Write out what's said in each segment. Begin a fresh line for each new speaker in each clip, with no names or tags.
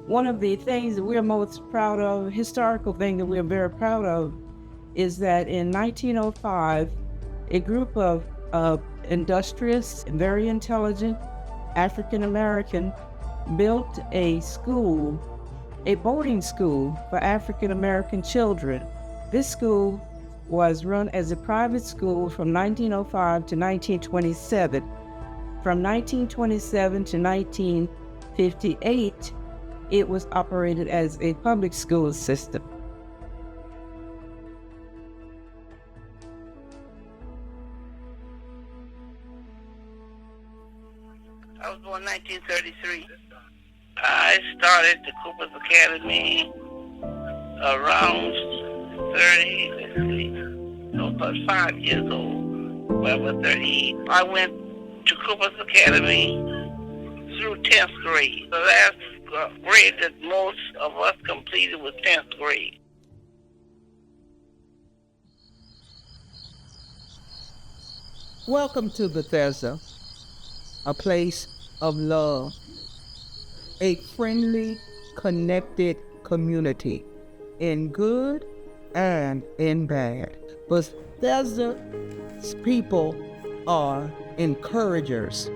One of the things that we're most proud of, historical thing that we're very proud of, is that in 1905, a group of industrious and very intelligent African American built a school, a boarding school for African American children. This school was run as a private school from 1905 to 1927. From 1927 to 1958, it was operated as a public school system.
I was born in 1933. I started the Cooper's Academy around 5 years old. When I was 38, I went to Cooper's Academy through 10th grade. The last grade that most of us completed was 10th grade.
Welcome to Bethesda, a place of love, a friendly, connected community in good and in bad. Bethesda's people are encouragers.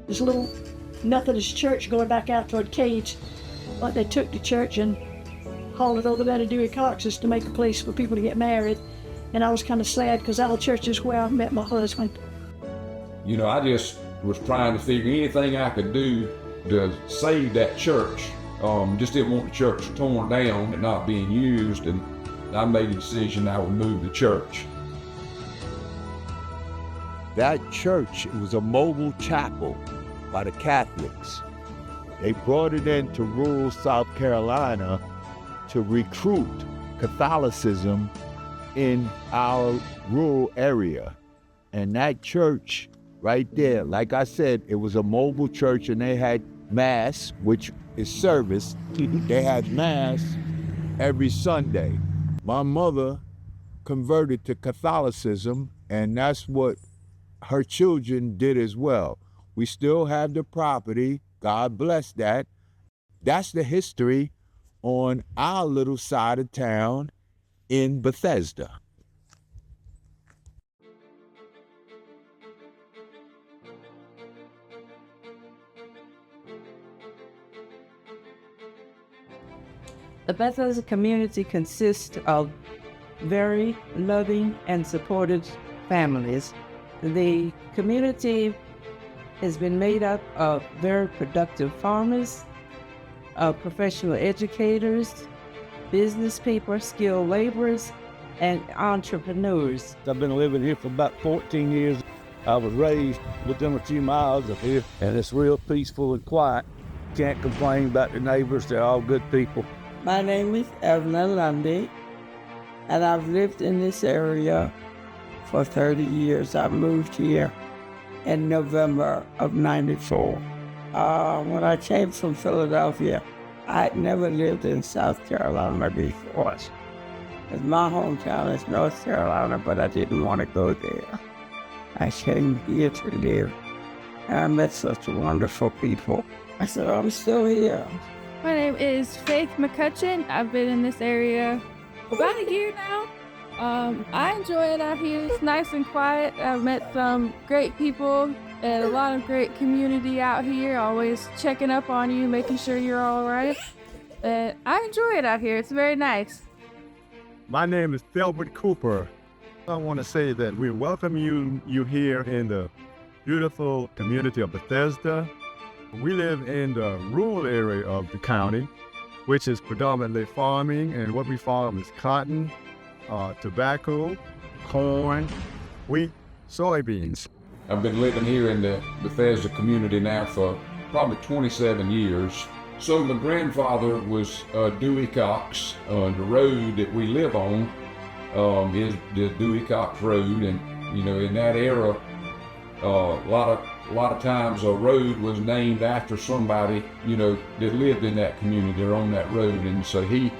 This little Methodist church going back out toward Cage, like they took the church and hauled it over there to Dewey Cox's to make a place for people to get married. And I was kind of sad because our church is where I met my husband.
You know, I just was trying to figure anything I could do to save that church. Just didn't want the church torn down and not being used, and I made the decision I would move the church.
That church was a mobile chapel by the Catholics. They brought it into rural South Carolina to recruit Catholicism in our rural area. And that church right there, like I said, it was a mobile church, and they had Mass, which is service. They had Mass every Sunday. My mother converted to Catholicism, and that's what her children did as well. We still have the property. God bless that. That's the history on our little side of town in Bethesda.
The Bethesda community consists of very loving and supportive families. The community has been made up of very productive farmers, professional educators, business people, skilled laborers, and entrepreneurs.
I've been living here for about 14 years. I was raised within a few miles of here, and it's real peaceful and quiet. Can't complain about the neighbors. They're all good people.
My name is Evelyn Lundy, and I've lived in this area for 30 years. I moved here in November of '94. When I came from Philadelphia, I had never lived in South Carolina before. My hometown is North Carolina, but I didn't want to go there. I came here to live, and I met such wonderful people. I said, I'm still here.
My name is Faith McCutcheon. I've been in this area about a year now. I enjoy it out here. It's nice and quiet. I've met some great people and a lot of great community out here, always checking up on you, making sure you're all right. And I enjoy it out here. It's very nice.
My name is Delbert Cooper. I want to say that we welcome you here in the beautiful community of Bethesda. We live in the rural area of the county, which is predominantly farming, and what we farm is cotton, tobacco, corn, wheat, soybeans.
I've been living here in the Bethesda community now for probably 27 years. So my grandfather was Dewey Cox. The road that we live on is the Dewey Cox Road, and You know, in that era, a lot of times a road was named after somebody, you know, that lived in that community or on that road. And so he,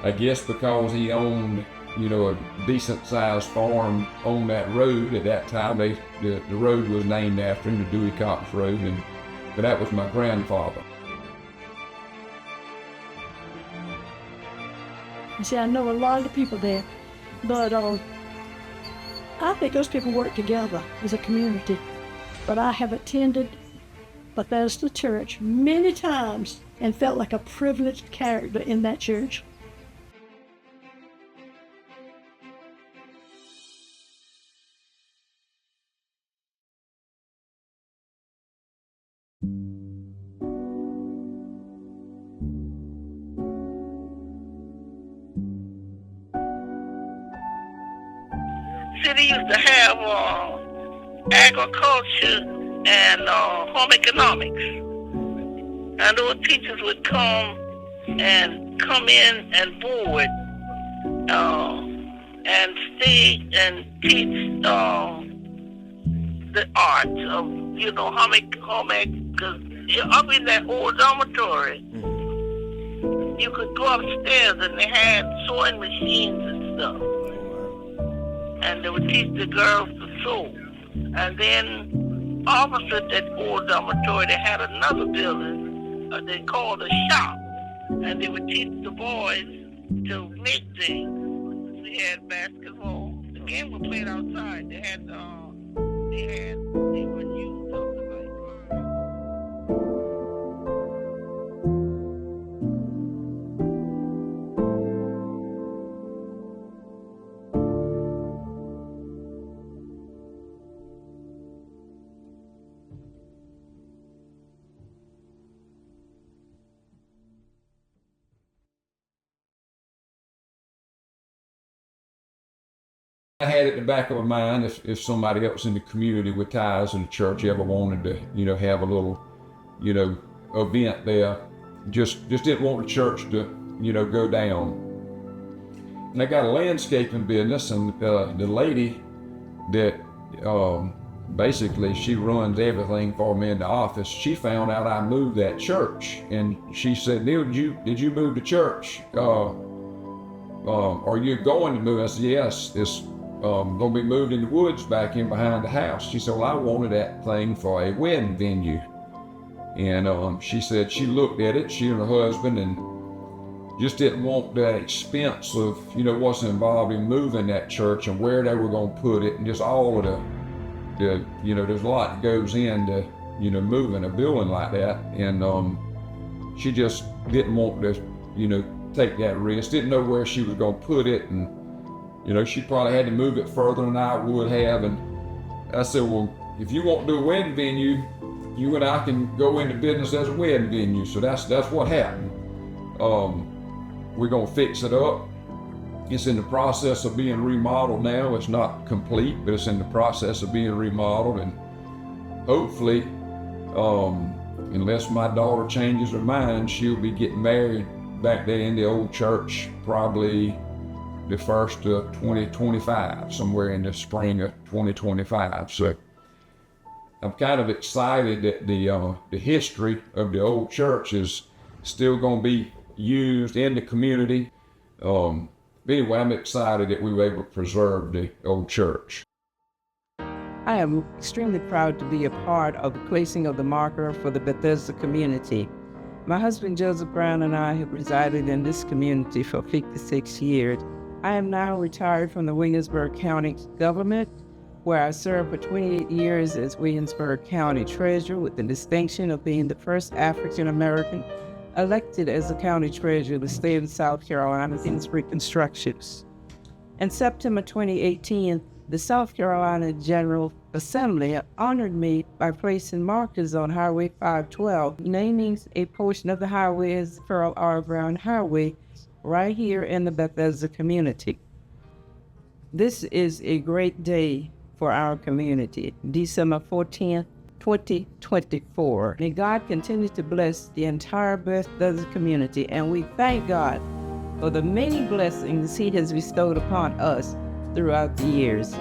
I guess because he owned, you know, a decent sized farm on that road at that time, the road was named after him, the Dewey Cox Road, but that was my grandfather.
You see, I know a lot of the people there, but I think those people work together as a community. But I have attended Bethesda Church many times and felt like a privileged character in that church.
City used to have agriculture and home economics. And those teachers would come in and board and stay and teach the art of, you know, home ec, because up in that old dormitory, you could go upstairs and they had sewing machines and stuff. And they would teach the girls to sew. And then opposite that old dormitory, they had another building they called a shop. And they would teach the boys to make things. We had basketball. The game was played outside. They were used something like
I had it in the back of my mind if somebody else in the community with ties in the church ever wanted to, you know, have a little, you know, event there. Just didn't want the church to, you know, go down. And I got a landscaping business, and the lady that basically she runs everything for me in the office, she found out I moved that church, and she said, "Neil, did you move the church? Are you going to move?" I said, "Yes, it's going to be moved in the woods back in behind the house." She said, "Well, I wanted that thing for a wedding venue." And she said she looked at it, she and her husband, and just didn't want that expense of, you know, what's involved in moving that church and where they were going to put it, and just all of the you know, there's a lot that goes into, you know, moving a building like that. And she just didn't want to, you know, take that risk, didn't know where she was going to put it, and you know, she probably had to move it further than I would have. And I said, "Well, if you want to do a wedding venue, you and I can go into business as a wedding venue." So that's what happened. We're gonna fix it up. It's in the process of being remodeled now. It's not complete, but it's in the process of being remodeled, and hopefully, unless my daughter changes her mind, she'll be getting married back there in the old church probably the first of 2025, somewhere in the spring of 2025. So I'm kind of excited that the history of the old church is still going to be used in the community. Anyway, I'm excited that we were able to preserve the old church.
I am extremely proud to be a part of the placing of the marker for the Bethesda community. My husband Joseph Brown and I have resided in this community for 56 years. I am now retired from the Williamsburg County government, where I served for 28 years as Williamsburg County Treasurer with the distinction of being the first African American elected as the county treasurer of the state of South Carolina since Reconstruction. In September 2018, the South Carolina General Assembly honored me by placing markers on Highway 512, naming a portion of the highway as Pearl R. Brown Highway right here in the Bethesda community. This is a great day for our community, December 14th, 2024. May God continue to bless the entire Bethesda community, and we thank God for the many blessings He has bestowed upon us throughout the years.